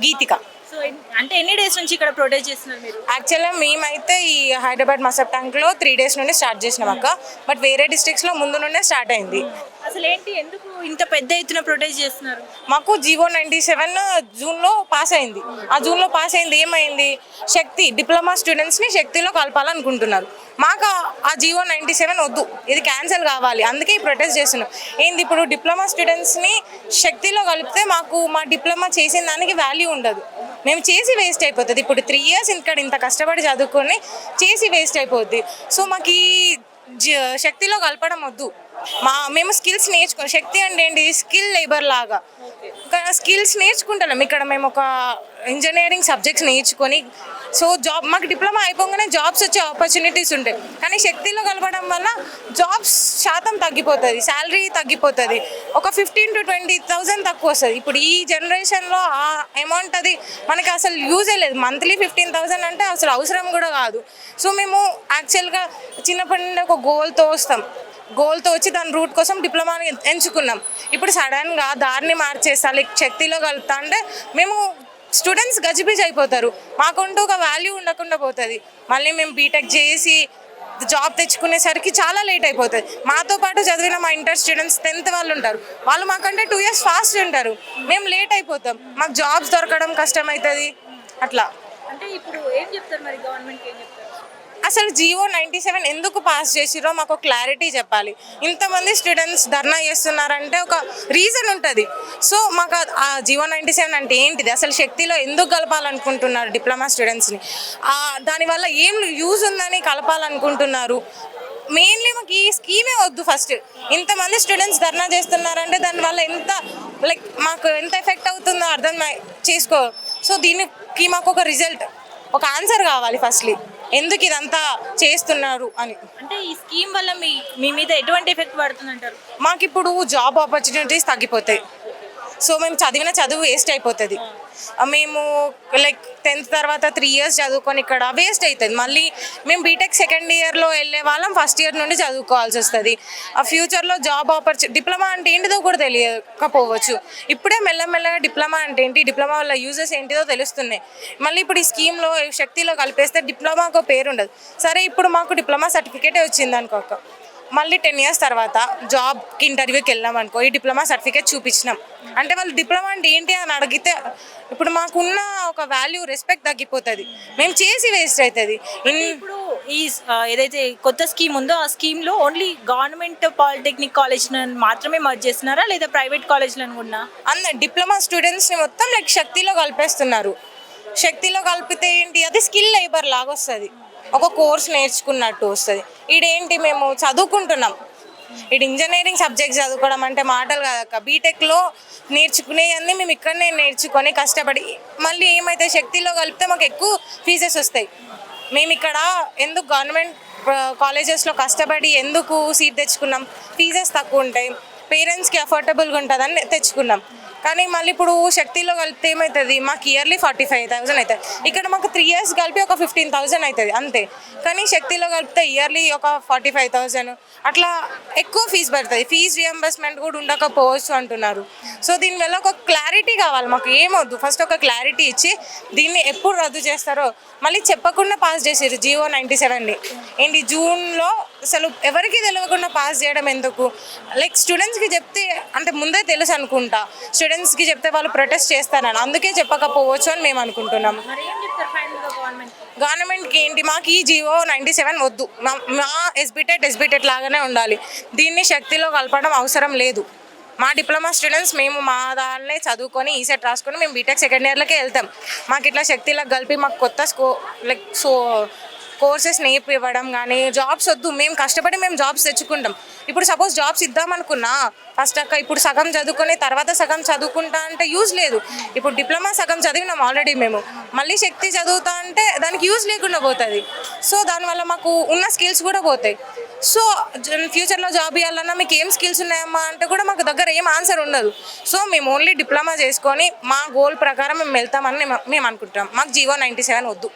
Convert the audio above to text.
గీతిక. So అంటే ఎన్ని days నుంచి ఇక్కడ ప్రొటెస్ట్ చేస్తున్నారు మీరు? యాక్చువల్గా మేమైతే ఈ హైదరాబాద్ మసబ్ ట్యాంక్లో 3 days నుండి స్టార్ట్ చేసినాం అక్క. బట్ వేరే డిస్ట్రిక్ట్స్లో ముందు నుండే స్టార్ట్ అయింది. అసలు ఏంటి, ఎందుకు ఇంత పెద్ద ఎత్తున ప్రొటెస్ట్ చేస్తున్నారు? మాకు జీవో 97 జూన్లో పాస్ అయింది. ఆ జూన్లో పాస్ అయింది ఏమైంది, శక్తి డిప్లొమా స్టూడెంట్స్ని శక్తిలో కలపాలనుకుంటున్నారు. మాకు ఆ జీవో 97 వద్దు, ఇది క్యాన్సిల్ కావాలి. అందుకే ఈ ప్రొటెస్ట్ చేస్తున్నాం. ఏంది ఇప్పుడు డిప్లొమా స్టూడెంట్స్ని శక్తిలో కలిపితే మాకు మా డిప్లొమా చేసిన దానికి వాల్యూ ఉండదు, మేము చేసి వేస్ట్ అయిపోతుంది. ఇప్పుడు 3 years ఇక్కడ ఇంత కష్టపడి చదువుకొని చేసి వేస్ట్ అయిపోద్ది. సో మాకు ఈ శక్తిలో కలపడం వద్దు. మేము స్కిల్స్ నేర్చుకో, శక్తి అంటే ఏంటి, స్కిల్ లేబర్ లాగా స్కిల్స్ నేర్చుకుంటున్నాం ఇక్కడ. మేము ఒక ఇంజనీరింగ్ సబ్జెక్ట్స్ నేర్చుకొని సో జాబ్ మాకు డిప్లొమా అయిపోగానే జాబ్స్ వచ్చే ఆపర్చునిటీస్ ఉంటాయి. కానీ శక్తిలో కలపడం వల్ల జాబ్స్ శాతం తగ్గిపోతుంది, శాలరీ తగ్గిపోతుంది. ఒక 15,000 to 20,000 తక్కువ వస్తుంది. ఇప్పుడు ఈ జనరేషన్లో ఆ అమౌంట్ అది మనకి అసలు యూజే లేదు. మంత్లీ 15,000 అంటే అసలు అవసరం కూడా కాదు. సో మేము యాక్చువల్గా చిన్నప్పటి నుండి ఒక గోల్తో వచ్చి దాని రూట్ కోసం డిప్లొమాని ఎంచుకున్నాం. ఇప్పుడు సడన్గా దారిని మార్చేస్తా శక్తిలో కలుపుతా అంటే మేము స్టూడెంట్స్ గజిబిజి అయిపోతారు. మాకుంటూ ఒక వాల్యూ ఉండకుండా పోతుంది. మళ్ళీ మేము బీటెక్ చేసి జాబ్ తెచ్చుకునేసరికి చాలా లేట్ అయిపోతుంది. మాతో పాటు చదివిన మా ఇంటర్ స్టూడెంట్స్ 10th వాళ్ళు ఉంటారు, వాళ్ళు మాకంటే 2 years ఫాస్ట్ ఉంటారు. మేము లేట్ అయిపోతాం, మాకు జాబ్స్ దొరకడం కష్టం అవుతుంది. అట్లా అంటే ఇప్పుడు ఏం చెప్తారు మరి, గవర్నమెంట్కి ఏం చెప్తారు? అసలు జీవో 97 ఎందుకు పాస్ చేసిరో మాకు క్లారిటీ చెప్పాలి. ఇంతమంది స్టూడెంట్స్ ధర్నా చేస్తున్నారంటే ఒక రీజన్ ఉంటుంది. సో మాకు ఆ జీవో 97 అంటే ఏంటిది, అసలు శక్తిలో ఎందుకు కలపాలనుకుంటున్నారు డిప్లొమా స్టూడెంట్స్ని, దానివల్ల ఏం యూజ్ ఉందని కలపాలనుకుంటున్నారు. మెయిన్లీ మాకు ఈ స్కీమే వద్దు. ఫస్ట్ ఇంతమంది స్టూడెంట్స్ ధర్నా చేస్తున్నారంటే దానివల్ల ఎంత మాకు ఎంత ఎఫెక్ట్ అవుతుందో అర్థం చేసుకో. సో దీనికి మాకు ఒక రిజల్ట్, ఒక ఆన్సర్ కావాలి ఫస్ట్లీ, ఎందుకు ఇదంతా చేస్తున్నారు అని. అంటే ఈ స్కీమ్ వల్ల మీ మీద ఎటువంటి ఎఫెక్ట్ పడుతుంది అంటారు? మాకు ఇప్పుడు జాబ్ ఆపర్చునిటీస్ తగ్గిపోతాయి. సో మేము చదివిన చదువు వేస్ట్ అయిపోతుంది. మేము 10th తర్వాత 3 years చదువుకొని ఇక్కడ వేస్ట్ అవుతుంది. మళ్ళీ మేము బీటెక్ 2nd yearలో వెళ్ళే వాళ్ళం 1st year నుండి చదువుకోవాల్సి వస్తుంది. ఆ ఫ్యూచర్లో జాబ్ డిప్లొమా అంటే ఏంటిదో కూడా తెలియకపోవచ్చు. ఇప్పుడే మెల్లమెల్లగా డిప్లొమా అంటే ఏంటి, డిప్లొమా వల్ల యూజెస్ ఏంటిదో తెలుస్తున్నాయి. మళ్ళీ ఇప్పుడు ఈ స్కీమ్లో శక్తిలో కలిపేస్తే డిప్లొమాకు పేరు ఉండదు. సరే ఇప్పుడు మాకు డిప్లొమా సర్టిఫికేటే వచ్చింది అనుకోక, మళ్ళీ 10 years తర్వాత జాబ్కి ఇంటర్వ్యూకి వెళ్ళాం అనుకో, ఈ డిప్లొమా సర్టిఫికేట్ చూపించినాం అంటే వాళ్ళు డిప్లొమా అంటే ఏంటి అని అడిగితే ఇప్పుడు మాకున్న ఒక వాల్యూ, రెస్పెక్ట్ తగ్గిపోతుంది, మేము చేసి వేస్ట్ అవుతుంది. ఇప్పుడు ఈ ఏదైతే కొత్త స్కీమ్ ఉందో ఆ స్కీమ్లో ఓన్లీ గవర్నమెంట్ పాలిటెక్నిక్ కాలేజ్లను మాత్రమే మర్జ్ చేస్తున్నారా, లేదా ప్రైవేట్ కాలేజ్లను కూడా? డిప్లొమా స్టూడెంట్స్ని మొత్తం శక్తిలో కలిపేస్తున్నారు. శక్తిలో కలిపితే ఏంటి, అది స్కిల్ లేబర్ లాగా వస్తుంది, ఒక కోర్స్ నేర్చుకున్నట్టు వస్తుంది. ఈడేంటి మేము చదువుకుంటున్నాం, ఇటు ఇంజనీరింగ్ సబ్జెక్ట్స్ చదువుకోవడం అంటే మాటలు కాదక్క. బీటెక్లో నేర్చుకునేవన్నీ మేము ఇక్కడనే నేర్చుకొని కష్టపడి మళ్ళీ ఏమైతే శక్తిలో కలిపితే మాకు ఎక్కువ ఫీజెస్ వస్తాయి. మేము ఇక్కడ ఎందుకు గవర్నమెంట్ కాలేజెస్లో కష్టపడి ఎందుకు సీట్ తెచ్చుకున్నాం, ఫీజెస్ తక్కువ ఉంటాయి, పేరెంట్స్కి అఫోర్డబుల్గా ఉంటుందని తెచ్చుకున్నాం. కానీ మళ్ళీ ఇప్పుడు శక్తిలో కలిపితే ఏమవుతుంది, మాకు ఇయర్లీ 45,000 అవుతుంది. ఇక్కడ మాకు 3 years కలిపి ఒక 15,000 అవుతుంది అంతే. కానీ శక్తిలో కలిపితే ఇయర్లీ ఒక 45,000 అట్లా ఎక్కువ ఫీజు పడుతుంది. ఫీజు రియంబర్స్మెంట్ కూడా ఉండకపోవచ్చు అంటున్నారు. సో దీనివల్ల ఒక క్లారిటీ కావాలి మాకు, ఏమొద్దు. ఫస్ట్ ఒక క్లారిటీ ఇచ్చి దీన్ని ఎప్పుడు రద్దు చేస్తారో, మళ్ళీ చెప్పకుండా పాస్ చేసారు జీవో 97ని. ఏంటి జూన్లో అసలు ఎవరికి తెలియకుండా పాస్ చేయడం ఎందుకు? స్టూడెంట్స్కి చెప్తే అంటే ముందే తెలుసు అనుకుంటా, స్టూడెంట్స్కి చెప్తే వాళ్ళు ప్రొటెస్ట్ చేస్తారని, అందుకే చెప్పకపోవచ్చు అని మేము అనుకుంటున్నాం. గవర్నమెంట్కి ఏంటి, మాకు ఈ జీవో 97 వద్దు, మా ఎస్బిటెట్ లాగానే ఉండాలి. దీన్ని శక్తిలో కలపడం అవసరం లేదు. మా డిప్లొమా స్టూడెంట్స్ మేము మా దాన్నే చదువుకొని ఈసెట్ రాసుకొని మేము బీటెక్ 2nd yearలోకే వెళ్తాం. మాకు ఇట్లా శక్తిలో కలిపి మాకు కొత్త కోర్సెస్ నేర్పివ్వడం కానీ జాబ్స్ వద్దు. మేము కష్టపడి మేము జాబ్స్ తెచ్చుకుంటాం. ఇప్పుడు సపోజ్ జాబ్స్ ఇద్దామనుకున్నా ఫస్ట్ అక్క ఇప్పుడు సగం చదువుకొని తర్వాత సగం చదువుకుంటా అంటే యూజ్ లేదు. ఇప్పుడు డిప్లొమా సగం చదివినాం ఆల్రెడీ, మేము మళ్ళీ శక్తి చదువుతా అంటే దానికి యూజ్ లేకుండా పోతుంది. సో దానివల్ల మాకు ఉన్న స్కిల్స్ కూడా పోతాయి. సో ఫ్యూచర్లో జాబ్ ఇవ్వాలన్నా మీకు ఏం స్కిల్స్ ఉన్నాయమ్మా అంటే కూడా మాకు దగ్గర ఏం ఆన్సర్ ఉండదు. సో మేము ఓన్లీ డిప్లొమా చేసుకొని మా గోల్ ప్రకారం మేము వెళ్తామని మేము అనుకుంటాం. మాకు జీవో 97 వద్దు.